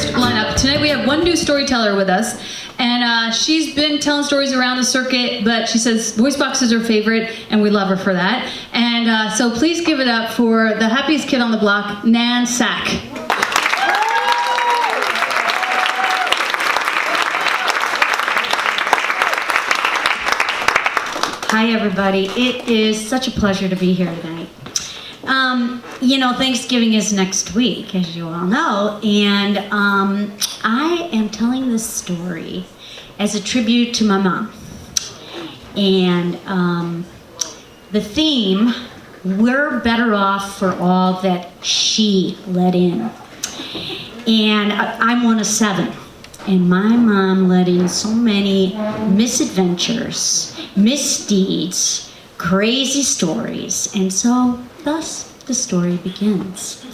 lineup. Tonight we have one new storyteller with us, and she's been telling stories around the circuit, but she says Voice Box is her favorite, and we love her for that. And so please give it up for the happiest kid on the block, Nan Sack. Hi everybody, it is such a pleasure to be here tonight. Thanksgiving is next week, as you all know, and I am telling this story as a tribute to my mom. And the theme, we're better off for all that she let in. And I'm one of 7. And my mom let in so many misadventures, misdeeds, crazy stories. And so, thus, the story begins.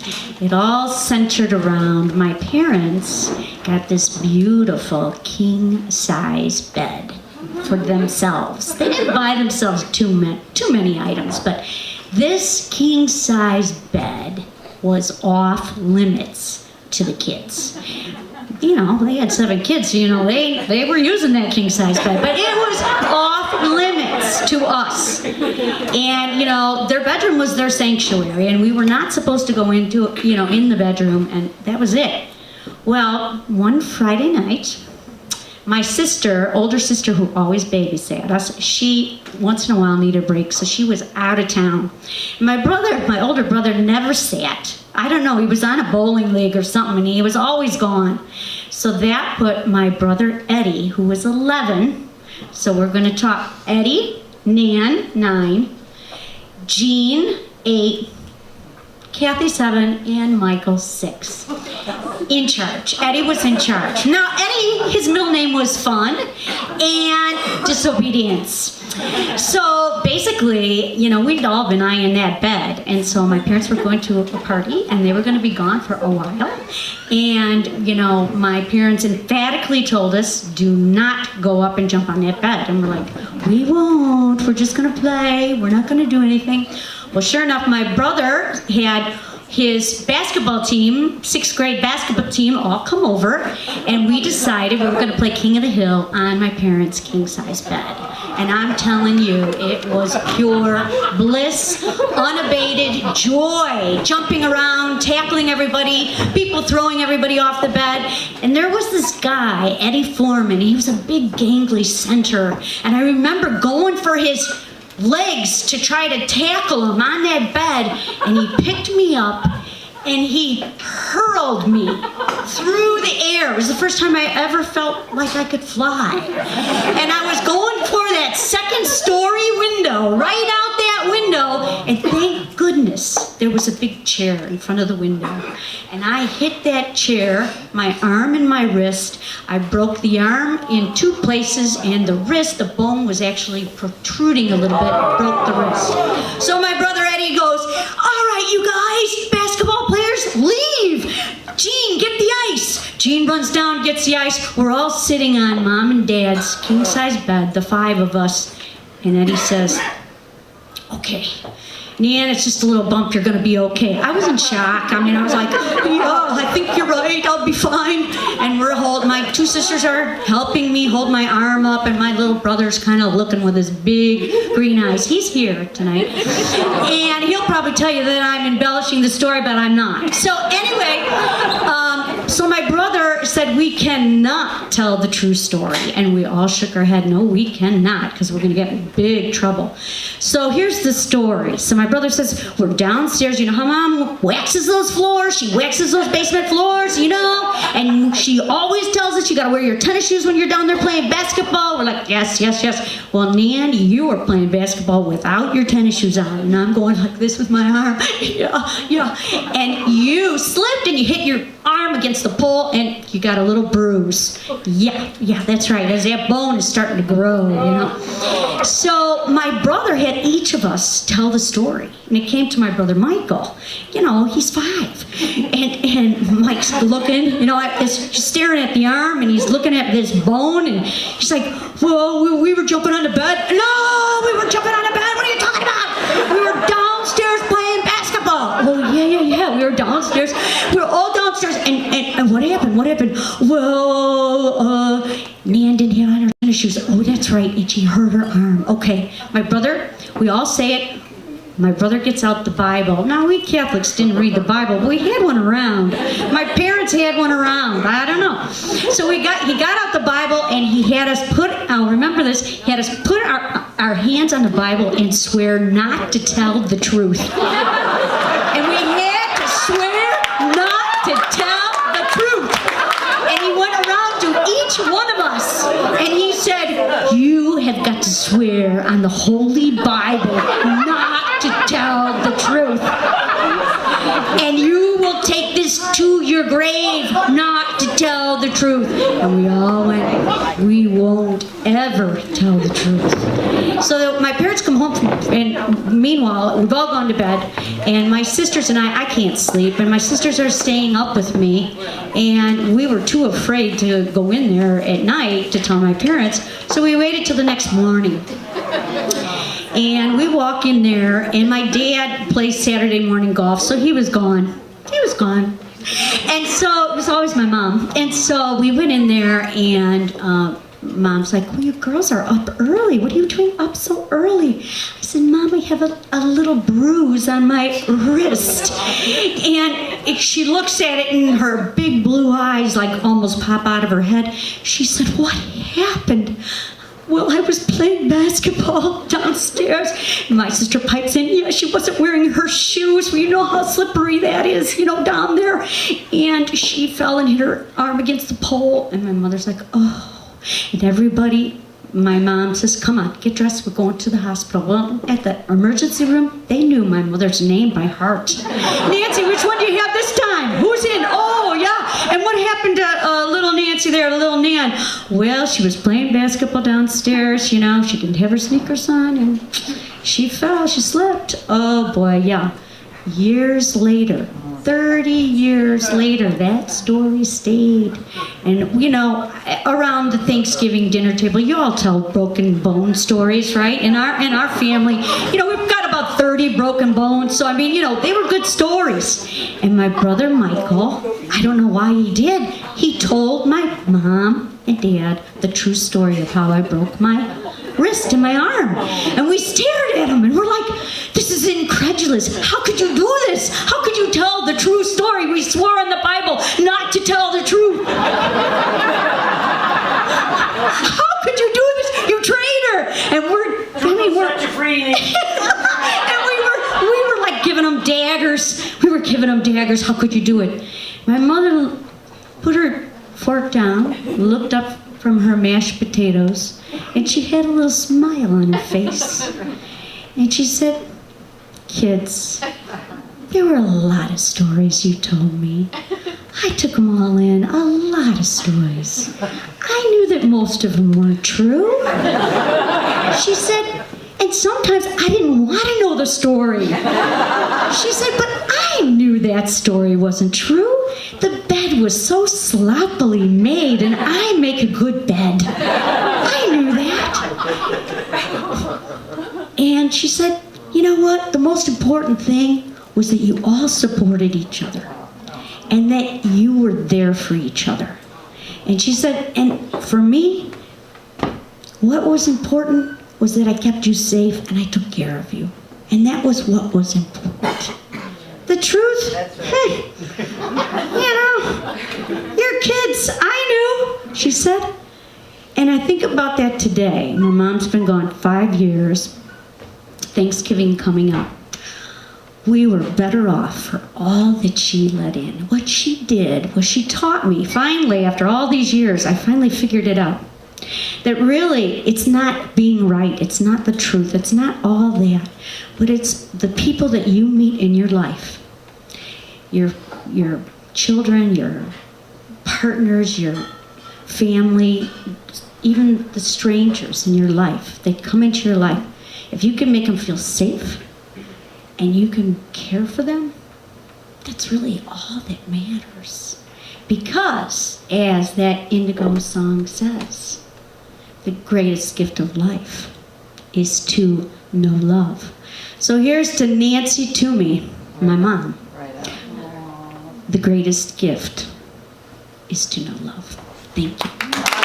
It all centered around my parents got this beautiful king-size bed for themselves. They didn't buy themselves too many items, but this king-size bed was off limits to the kids. They had 7 kids, so, they were using that king-size bed, but it was off limits to us. And, their bedroom was their sanctuary, and we were not supposed to go into, in the bedroom, and that was it. Well, one Friday night, my sister, older sister who always babysat us, she once in a while needed a break, so she was out of town. And my older brother never sat. I don't know, he was on a bowling league or something, and he was always gone. So that put my brother Eddie, who was 11, so we're going to talk Eddie, Nan, 9, Jean, 8, Kathy, 7, and Michael, 6. In charge. Eddie was in charge. Now, Eddie, his middle name was Fun and Disobedience. So basically, we'd all been eyeing that bed. And so my parents were going to a party, and they were going to be gone for a while. And, my parents emphatically told us, do not go up and jump on that bed. And we're like, we won't. We're just going to play. We're not going to do anything. Well, sure enough, my brother had his basketball team, 6th grade basketball team, all come over, and we decided we were going to play King of the Hill on my parents' king-size bed. And I'm telling you, it was pure bliss, unabated joy, jumping around, tackling everybody, people throwing everybody off the bed. And there was this guy, Eddie Foreman. He was a big, gangly center, and I remember going for his legs to try to tackle him on that bed, and he picked me up and he hurled me through the air. It was the first time I ever felt like I could fly. And I was going for that 2nd story window, right out that window, and thank goodness there was a big chair in front of the window. And I hit that chair, my arm and my wrist. I broke the arm in 2 places, and the wrist, the bone was actually protruding a little bit. I broke the wrist. So my brother Eddie goes, all right, you guys, basketball players, leave. Jean, get the ice. Jean runs down, gets the ice. We're all sitting on Mom and Dad's king-size bed, the 5 of us. And Eddie says, okay, Nan, it's just a little bump, you're gonna be okay. I was in shock. I was like, yeah, I think you're right, I'll be fine. And my 2 sisters are helping me hold my arm up, and my little brother's kind of looking with his big green eyes. He's here tonight. And he'll probably tell you that I'm embellishing the story, but I'm not. So anyway, so my brother said, we cannot tell the true story. And we all shook our head, no, we cannot, because we're gonna get in big trouble. So here's the story. So my brother says, we're downstairs, you know how Mom waxes those floors? She waxes those basement floors, and she always tells us you gotta wear your tennis shoes when you're down there playing basketball. We're like, yes, yes, yes. Well, Nan, you were playing basketball without your tennis shoes on, and I'm going like this with my arm. Yeah. And you slipped and you hit your arm against the pole and you got a little bruise. Yeah, that's right, as that bone is starting to grow, So my brother had each of us tell the story, and it came to my brother Michael. He's 5, and Mike's looking, just staring at the arm, and he's looking at this bone, and he's like, well, we were jumping on the bed. No, we were jumping on the bed. What are you talking about? We were downstairs playing basketball. Oh, yeah, we were downstairs. We were all downstairs, and what happened? happened? What happened? Well, Nan didn't have on her tennis shoes. Oh, that's right. And she hurt her arm. Okay. My brother, we all say it. My brother gets out the Bible. Now, we Catholics didn't read the Bible, but we had one around. My parents had one around. I don't know. So he got out the Bible, and he had us put, I'll remember this, he had us put our hands on the Bible and swear not to tell the truth. And we had to swear not to tell the truth. And he went around to each one of us, and he said, you have got to swear on the Holy Bible not to tell the truth. And you will take this to your grave not to tell the truth. And we all went, we won't ever tell the truth. So my parents come home, and meanwhile, we've all gone to bed, and my sisters and I can't sleep, and my sisters are staying up with me, and we were too afraid to go in there at night to tell my parents, so we waited till the next morning. And we walk in there, and my dad plays Saturday morning golf, so he was gone. He was gone. And so it was always my mom. And so we went in there, and Mom's like, well, you girls are up early. What are you doing up so early? I said, Mom, I have a little bruise on my wrist. And she looks at it, and her big blue eyes like almost pop out of her head. She said, what happened? Well, I was playing basketball downstairs. My sister pipes in, yeah, she wasn't wearing her shoes. Well, you know how slippery that is, down there. And she fell and hit her arm against the pole. And my mother's like, oh. And everybody, my mom says, come on, get dressed, we're going to the hospital. Well, at the emergency room, they knew my mother's name by heart. Nancy, which one do you have this time? Who's in? Oh, yeah. And what happened to little Nancy there, little Nan? Well, she was playing basketball downstairs, she didn't have her sneakers on, and she fell, she slipped. Oh boy, yeah. Years later, 30 years later, that story stayed. And, around the Thanksgiving dinner table, you all tell broken bone stories, right? In our family, we've got about 30 broken bones. So, they were good stories. And my brother Michael, I don't know why he did, he told my mom and dad the true story of how I broke my wrist and my arm. And we stared at him, and we're like, this is incredulous. How could you do this? How could you tell the true story? We swore in the Bible not to tell the truth. How could you do this, you traitor? And we're and we were like giving them daggers. We were giving them daggers. How could you do it? My mother put her fork down, looked up from her mashed potatoes, and she had a little smile on her face. And she said, kids, there were a lot of stories you told me. I took them all in, a lot of stories. I knew that most of them weren't true. She said, and sometimes I didn't want to know the story. She said, but I knew that story wasn't true. The bed was so sloppily made, and I make a good bed. I knew that. And she said, you know what? The most important thing was that you all supported each other, and that you were there for each other. And she said, and for me, what was important was that I kept you safe and I took care of you. And that was what was important. The truth, hey, you're kids, I knew, she said. And I think about that today. My mom's been gone 5 years, Thanksgiving coming up. We were better off for all that she let in. What she did was she taught me, finally, after all these years, I finally figured it out. That really, it's not being right, it's not the truth, it's not all that, but it's the people that you meet in your life. Your children, your partners, your family, even the strangers in your life. They come into your life. If you can make them feel safe and you can care for them, that's really all that matters. Because, as that Indigo song says, the greatest gift of life is to know love. So here's to Nancy Toomey, my mom. The greatest gift is to know love. Thank you.